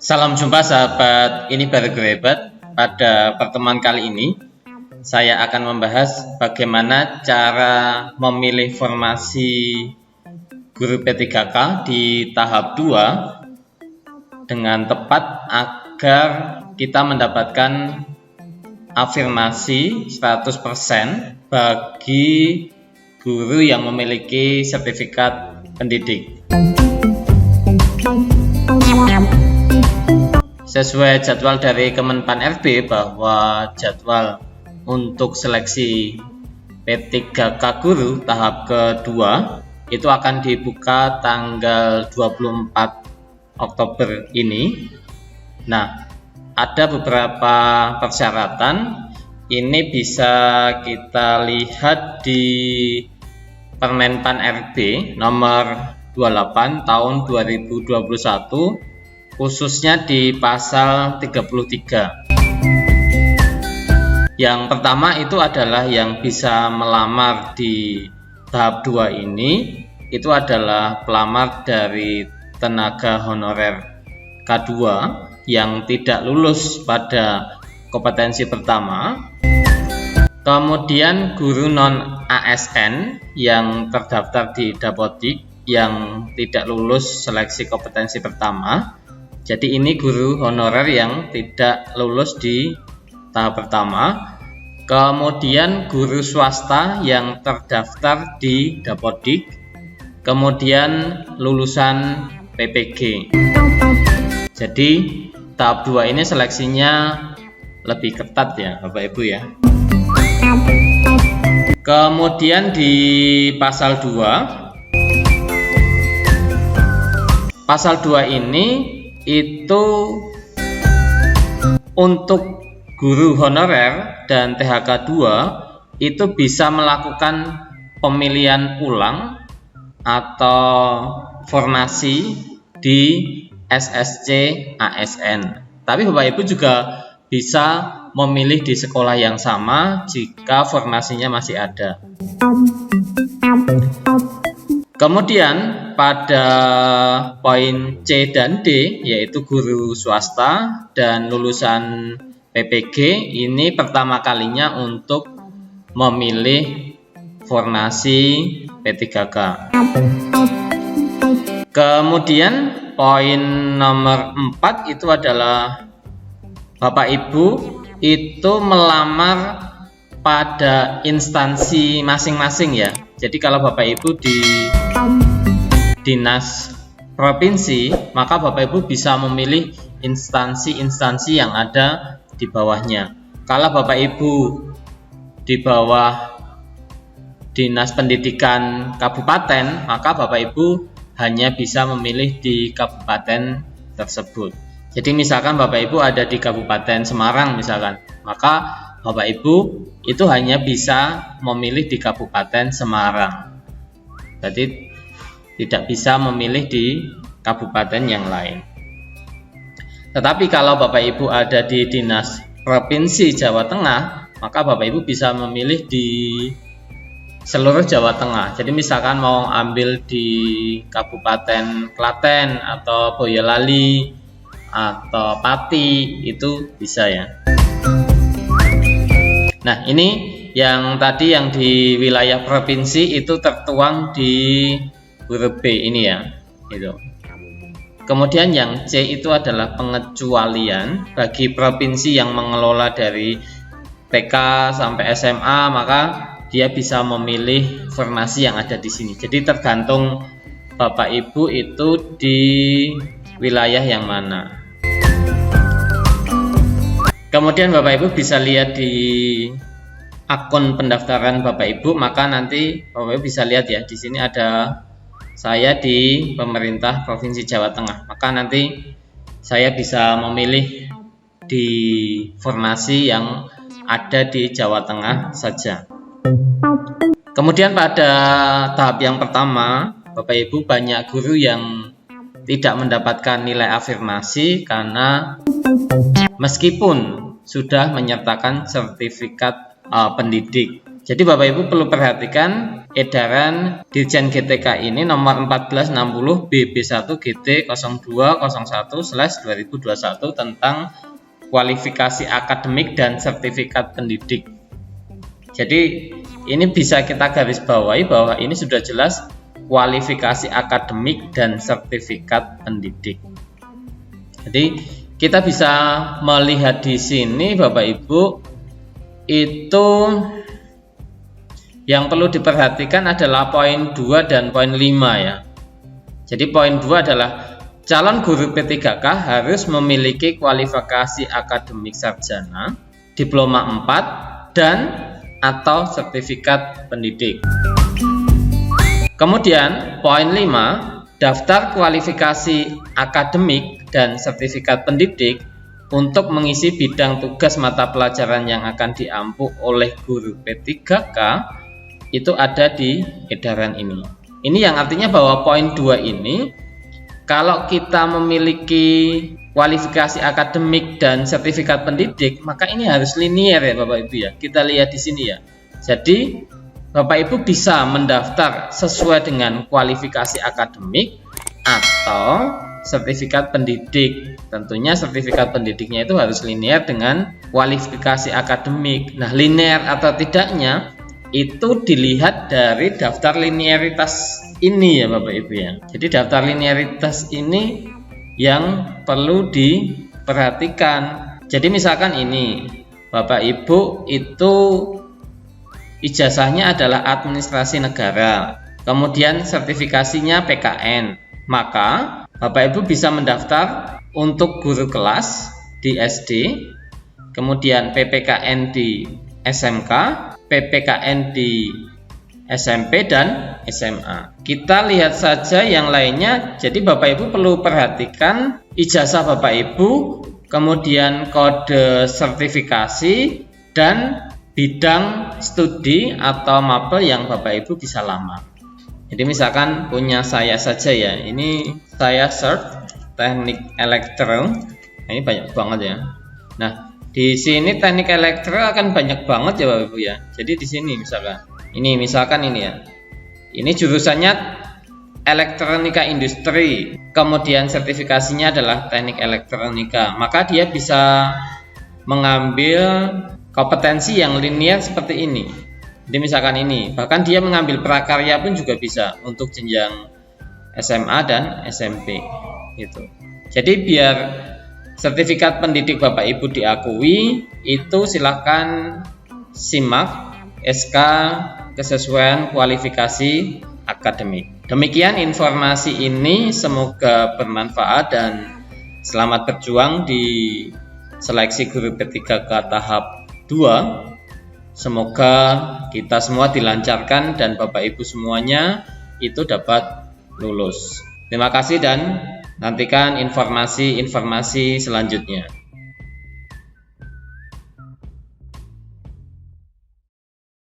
Salam jumpa sahabat, ini baru Hebat. Pada pertemuan kali ini saya akan membahas bagaimana cara memilih formasi guru P3K di tahap 2 dengan tepat agar kita mendapatkan afirmasi 100% bagi guru yang memiliki sertifikat pendidik. Sesuai jadwal dari Kemenpan RB bahwa jadwal untuk seleksi P3K guru tahap kedua itu akan dibuka tanggal 24 Oktober ini. Nah, ada beberapa persyaratan. Ini bisa kita lihat di Permenpan RB nomor 28 tahun 2021, khususnya di pasal 33. Yang pertama itu adalah yang bisa melamar di tahap 2 ini itu adalah pelamar dari tenaga honorer K2 yang tidak lulus pada kompetensi pertama. Kemudian guru non ASN yang terdaftar di Dapodik yang tidak lulus seleksi kompetensi pertama. Jadi ini guru honorer yang tidak lulus di tahap pertama. Kemudian guru swasta yang terdaftar di Dapodik, kemudian lulusan PPG. Jadi tahap 2 ini seleksinya lebih ketat ya Bapak Ibu ya. Kemudian di pasal 2. Pasal 2 ini itu untuk guru honorer dan THK 2 itu bisa melakukan pemilihan ulang atau formasi di SSC ASN. Tapi Bapak Ibu juga bisa memilih di sekolah yang sama jika formasinya masih ada. Kemudian pada poin C dan D yaitu guru swasta dan lulusan PPG ini pertama kalinya untuk memilih formasi P3K. Kemudian poin nomor 4 itu adalah Bapak Ibu itu melamar pada instansi masing-masing ya. Jadi kalau Bapak Ibu di dinas provinsi, maka Bapak Ibu bisa memilih instansi-instansi yang ada di bawahnya. Kalau Bapak Ibu di bawah dinas pendidikan kabupaten, maka Bapak Ibu hanya bisa memilih di kabupaten tersebut. Jadi misalkan Bapak Ibu ada di Kabupaten Semarang misalkan, maka Bapak Ibu itu hanya bisa memilih di Kabupaten Semarang. Jadi tidak bisa memilih di kabupaten yang lain. Tetapi kalau Bapak Ibu ada di Dinas Provinsi Jawa Tengah, maka Bapak Ibu bisa memilih di seluruh Jawa Tengah. Jadi misalkan mau ambil di Kabupaten Klaten atau Boyolali atau Pati itu bisa ya. Nah, ini yang tadi yang di wilayah provinsi itu tertuang di huruf B ini ya, itu. Kemudian yang C itu adalah pengecualian bagi provinsi yang mengelola dari TK sampai SMA, maka dia bisa memilih formasi yang ada di sini. Jadi tergantung Bapak Ibu itu di wilayah yang mana. Kemudian Bapak Ibu bisa lihat di akun pendaftaran Bapak Ibu, maka nanti Bapak Ibu bisa lihat ya, di sini ada saya di pemerintah Provinsi Jawa Tengah. Maka nanti saya bisa memilih di formasi yang ada di Jawa Tengah saja. Kemudian pada tahap yang pertama, Bapak Ibu banyak guru yang tidak mendapatkan nilai afirmasi karena meskipun sudah menyertakan sertifikat pendidik. Jadi Bapak Ibu perlu perhatikan edaran Dirjen GTK ini nomor 1460 BB1 GT 0201/2021 tentang kualifikasi akademik dan sertifikat pendidik. Jadi ini bisa kita garis bawahi bahwa ini sudah jelas kualifikasi akademik dan sertifikat pendidik. Jadi kita bisa melihat di sini Bapak Ibu, itu yang perlu diperhatikan adalah poin 2 dan poin 5 ya. Jadi poin 2 adalah calon guru P3K harus memiliki kualifikasi akademik sarjana, diploma 4 dan atau sertifikat pendidik. Kemudian poin 5, daftar kualifikasi akademik dan sertifikat pendidik untuk mengisi bidang tugas mata pelajaran yang akan diampu oleh guru P3K itu ada di edaran ini. Ini yang artinya bahwa poin 2 ini, kalau kita memiliki kualifikasi akademik dan sertifikat pendidik, maka ini harus linear ya Bapak Ibu ya. Kita lihat di sini ya. Jadi Bapak Ibu bisa mendaftar sesuai dengan kualifikasi akademik atau sertifikat pendidik. Tentunya sertifikat pendidiknya itu harus linear dengan kualifikasi akademik. Nah, linear atau tidaknya itu dilihat dari daftar linearitas ini ya Bapak Ibu ya. Jadi daftar linearitas ini yang perlu diperhatikan. Jadi misalkan ini Bapak Ibu itu ijazahnya adalah administrasi negara, kemudian sertifikasinya PKN, maka Bapak Ibu bisa mendaftar untuk guru kelas di SD, kemudian PPKN di SMK, PPKN di SMP dan SMA. Kita lihat saja yang lainnya. Jadi Bapak Ibu perlu perhatikan ijazah Bapak Ibu, kemudian kode sertifikasi dan bidang studi atau mapel yang Bapak Ibu bisa lamar. Jadi misalkan punya saya saja ya, ini saya search teknik elektro. Ini banyak banget ya. Nah, di sini teknik elektro akan banyak banget ya Bapak Ibu ya. Jadi di sini misalkan ini ya. Ini jurusannya elektronika industri, kemudian sertifikasinya adalah teknik elektronika. Maka dia bisa mengambil kompetensi yang linear seperti ini. Jadi misalkan ini, bahkan dia mengambil prakarya pun juga bisa untuk jenjang SMA dan SMP gitu. Jadi biar sertifikat pendidik Bapak Ibu diakui, itu silakan simak SK kesesuaian kualifikasi akademik. Demikian informasi ini, semoga bermanfaat dan selamat berjuang di seleksi guru P3K tahap 2. Semoga kita semua dilancarkan dan Bapak Ibu semuanya itu dapat lulus. Terima kasih dan nantikan informasi-informasi selanjutnya.